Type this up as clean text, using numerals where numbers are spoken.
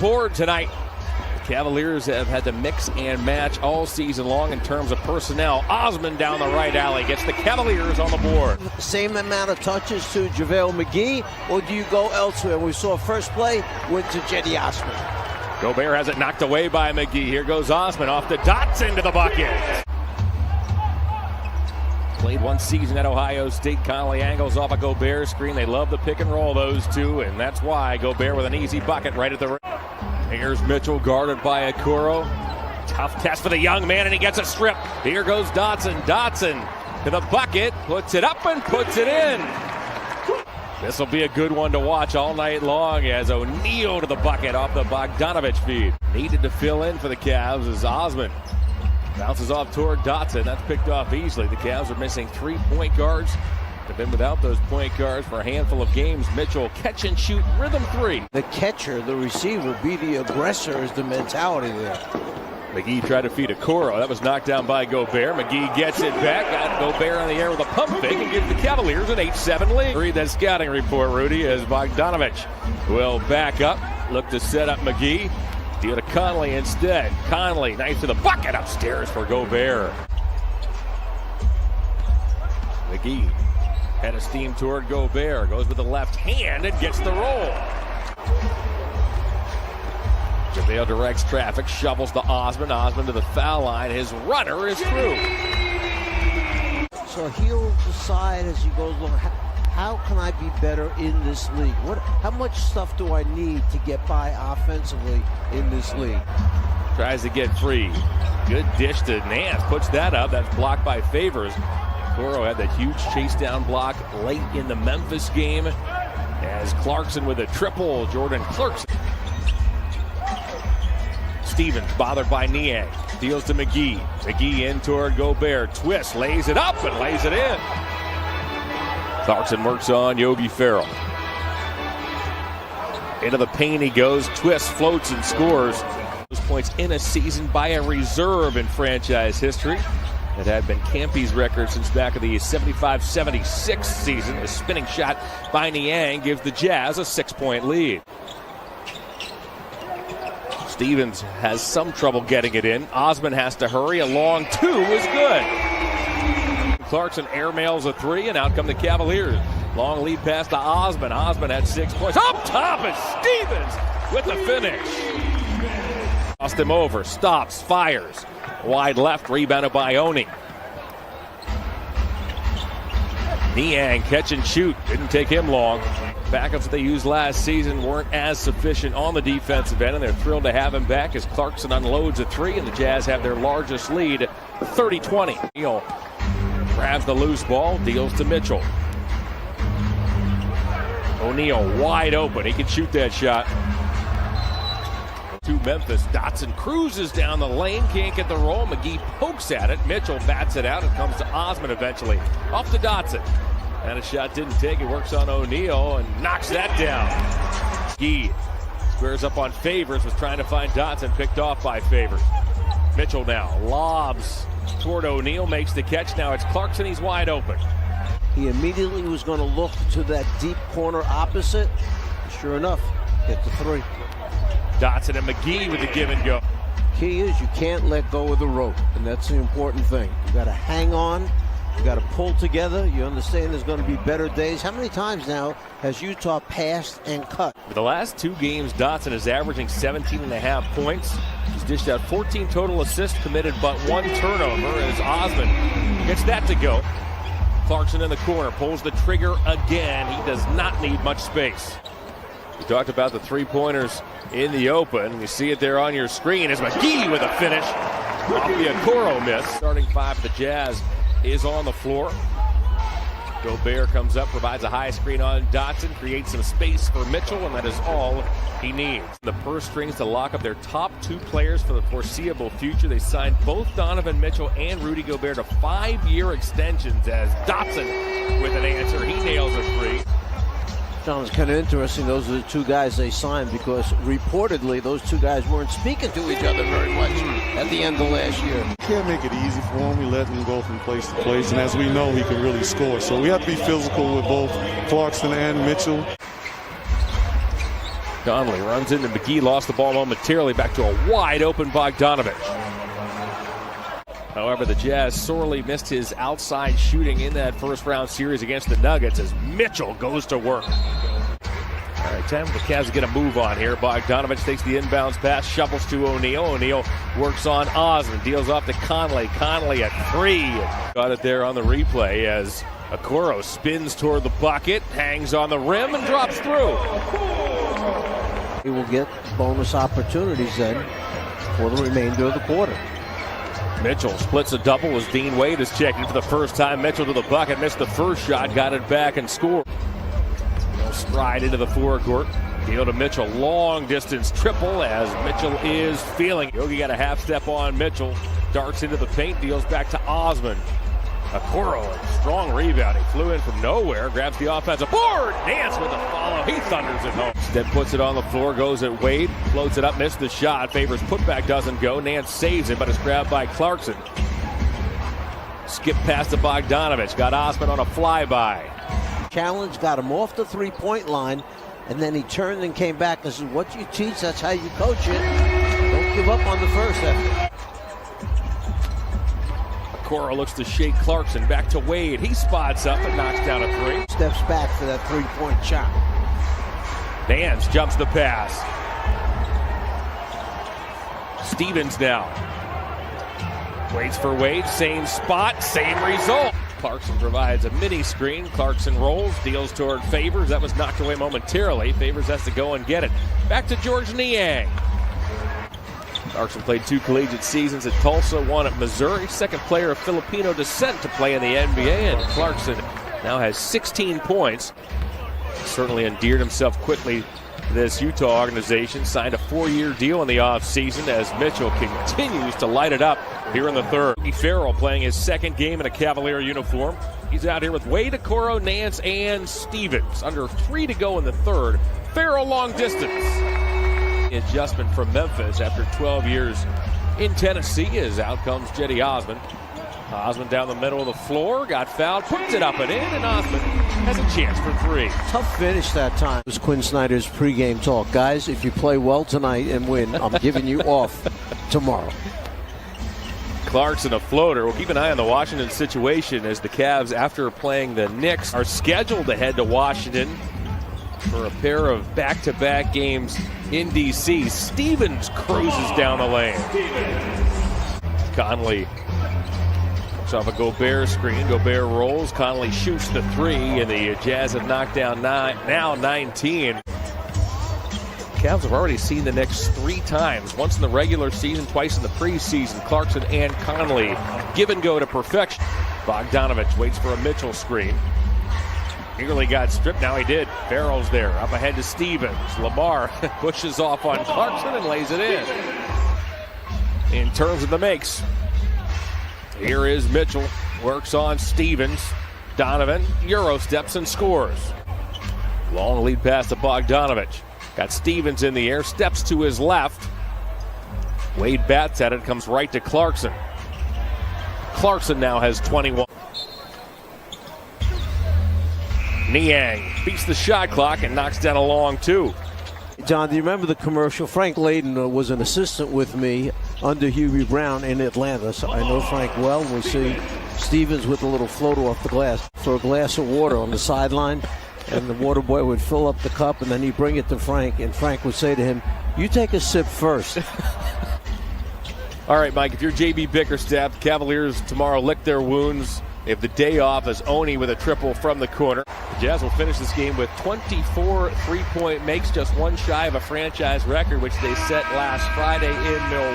board tonight. The Cavaliers have had to mix and match all season long in terms of personnel. Osman down the right alley gets the Cavaliers on the board. Same amount of touches to JaVale McGee, or do you go elsewhere? We saw first play went to Cedi Osman. Gobert has it knocked away by McGee. Here goes Osman off the dots into the bucket. Played one season at Ohio State. Conley angles off a Gobert screen. They love the pick and roll, those two, and that's why Gobert with an easy bucket right at the rim. Here's Mitchell guarded by Okoro. Tough test for the young man, and he gets a strip. Here goes Dotson. Dotson to the bucket, puts it up and puts it in. This will be a good one to watch all night long as O'Neal to the bucket off the Bogdanovich feed. Needed to fill in for the Cavs as Osman bounces off toward Dotson. That's picked off easily. The Cavs are missing 3 point guards. They've been without those point guards for a handful of games. Mitchell catch and shoot rhythm three. The catcher, the receiver, be the aggressor is the mentality there. McGee tried to feed Okoro. That was knocked down by Gobert. McGee gets it back. Got Gobert on the air with a pump fake and gives the Cavaliers an 8-7 lead. Read that scouting report, Rudy, as Bogdanovich will back up. Look to set up McGee. Deal to Conley instead. Conley, nice to the bucket upstairs for Gobert. McGee had a steam toward Gobert. Goes with the left hand and gets the roll. JaVale directs traffic, shovels to Osman. Osman to the foul line. His runner is through. So he'll decide as he goes along, how can I be better in this league? How much stuff do I need to get by offensively in this league? Tries to get free. Good dish to Nance. Puts that up. That's blocked by Favors. Okoro had that huge chase down block late in the Memphis game as Clarkson with a triple. Jordan Clarkson. Stevens bothered by Niang. Deals to McGee. McGee in toward Gobert. Twist, lays it up and lays it in. Clarkson works on Yogi Ferrell. Into the paint he goes. Twist, floats, and scores. Those points in a season by a reserve in franchise history. It had been Campy's record since back of the 75-76 season. A spinning shot by Niang gives the Jazz a 6-point lead. Stevens has some trouble getting it in. Osman has to hurry. A long two is good. Clarkson airmails a three, and out come the Cavaliers. Long lead pass to Osman. Osman had 6 points. Up top is Stevens with the finish. Lost him over. Stops. Fires. Wide left. Rebounded by Oni. Niang catch and shoot. Didn't take him long. Backups that they used last season weren't as sufficient on the defensive end, and they're thrilled to have him back as Clarkson unloads a three, and the Jazz have their largest lead, 30-20. O'Neal grabs the loose ball, deals to Mitchell. O'Neal wide open. He can shoot that shot. To Memphis. Dotson cruises down the lane. Can't get the roll. McGee pokes at it. Mitchell bats it out. It comes to Osman eventually. Off to Dotson. And a shot didn't take. It works on O'Neal and knocks that down. McGee squares up on Favors. Was trying to find Dotson. Picked off by Favors. Mitchell now lobs toward O'Neal. Makes the catch. Now it's Clarkson. He's wide open. He immediately was going to look to that deep corner opposite. Sure enough, get the three. Dotson and McGee with the give and go. Key is you can't let go of the rope, and that's the important thing. You got to hang on. You got to pull together. You understand there's going to be better days. How many times now has Utah passed and cut? For the last 2 games, Dotson is averaging 17.5 points. He's dished out 14 total assists, committed but 1 turnover as Osman gets that to go. Clarkson in the corner, pulls the trigger again. He does not need much space. We talked about the three-pointers in the open. You see it there on your screen as McGee with a finish off the Okoro miss. Starting 5 for the Jazz is on the floor. Gobert comes up, provides a high screen on Dotson, creates some space for Mitchell, and that is all he needs. The purse strings to lock up their top 2 players for the foreseeable future. They signed both Donovan Mitchell and Rudy Gobert to 5-year extensions as Dotson with an answer. He nails a three. John, it's kind of interesting. Those are the 2 guys they signed because reportedly those 2 guys weren't speaking to each other very much at the end of last year. Can't make it easy for him. We let him go from place to place, and as we know, he can really score. So we have to be physical with both Clarkson and Mitchell. Conley runs into McGee, lost the ball momentarily, back to a wide open Bogdanovich. However, the Jazz sorely missed his outside shooting in that first round series against the Nuggets as Mitchell goes to work. All right, time for the Cavs to get a move on here. Bogdanovich takes the inbounds pass, shovels to O'Neal. O'Neal works on Osmond, deals off to Conley. Conley at 3. Got it there on the replay as Okoro spins toward the bucket, hangs on the rim, and drops through. He will get bonus opportunities then for the remainder of the quarter. Mitchell splits a double as Dean Wade is checking for the first time. Mitchell to the bucket, missed the first shot, got it back and scored. Stride into the forecourt. Deal to Mitchell, long distance triple as Mitchell is feeling. Yogi got a half step on Mitchell, darts into the paint, deals back to Osmond. Okoro, strong rebound. He flew in from nowhere, grabs the offensive board. Nance with a follow. He thunders it home. Then puts it on the floor, goes at Wade, floats it up, missed the shot. Favors putback, doesn't go. Nance saves it, but it's grabbed by Clarkson. Skip past to Bogdanovich, got Osmond on a flyby. Challenge got him off the three-point line, and then he turned and came back and said, what you teach, that's how you coach it. Don't give up on the first effort. Okoro looks to shake Clarkson, back to Wade. He spots up and knocks down a 3. Steps back for that three-point shot. Nance jumps the pass. Stevens now. Waits for Wade, same spot, same result. Clarkson provides a mini screen. Clarkson rolls, deals toward Favors. That was knocked away momentarily. Favors has to go and get it. Back to George Niang. Clarkson played 2 collegiate seasons at Tulsa, 1 at Missouri. Second player of Filipino descent to play in the NBA. And Clarkson now has 16 points. Certainly endeared himself quickly to this Utah organization. Signed a 4-year deal in the offseason as Mitchell continues to light it up here in the third. Farrell playing his second game in a Cavalier uniform. He's out here with Wade, Okoro, Nance, and Stevens. Under 3 to go in the third. Farrell long distance. Adjustment from Memphis after 12 years in Tennessee as out comes Jetty Osmond. Osmond down the middle of the floor, got fouled, puts it up and in, and Osmond has a chance for 3. Tough finish that time. It was Quinn Snyder's pregame talk. Guys, if you play well tonight and win, I'm giving you off tomorrow. Clarkson a floater. We'll keep an eye on the Washington situation as the Cavs, after playing the Knicks, are scheduled to head to Washington for a pair of back-to-back games in D.C. Stevens cruises down the lane. Conley looks off a Gobert screen. Gobert rolls. Conley shoots the 3, and the Jazz have knocked down 19. Cavs have already seen the Knicks 3 times, once in the regular season, twice in the preseason. Clarkson and Conley give and go to perfection. Bogdanovich waits for a Mitchell screen. Nearly got stripped, now he did. Farrell's there, up ahead to Stevens. Lamar pushes off on Clarkson and lays it in. In terms of the makes, here is Mitchell, works on Stevens. Donovan Euro steps and scores. Long lead pass to Bogdanovich. Got Stevens in the air, steps to his left. Wade bats at it, comes right to Clarkson. Clarkson now has 21. Niang beats the shot clock and knocks down a long 2. John, do you remember the commercial? Frank Layden was an assistant with me under Hubie Brown in Atlanta, so I know Frank well. We'll see Stevens with a little floater off the glass for a glass of water on the sideline, and the water boy would fill up the cup, and then he'd bring it to Frank, and Frank would say to him, you take a sip first. All right, Mike, if you're J.B. Bickerstaff, Cavaliers tomorrow lick their wounds. They have the day off as Oni with a triple from the corner. The Jazz will finish this game with 24 three-point makes, just 1 shy of a franchise record, which they set last Friday in Milwaukee.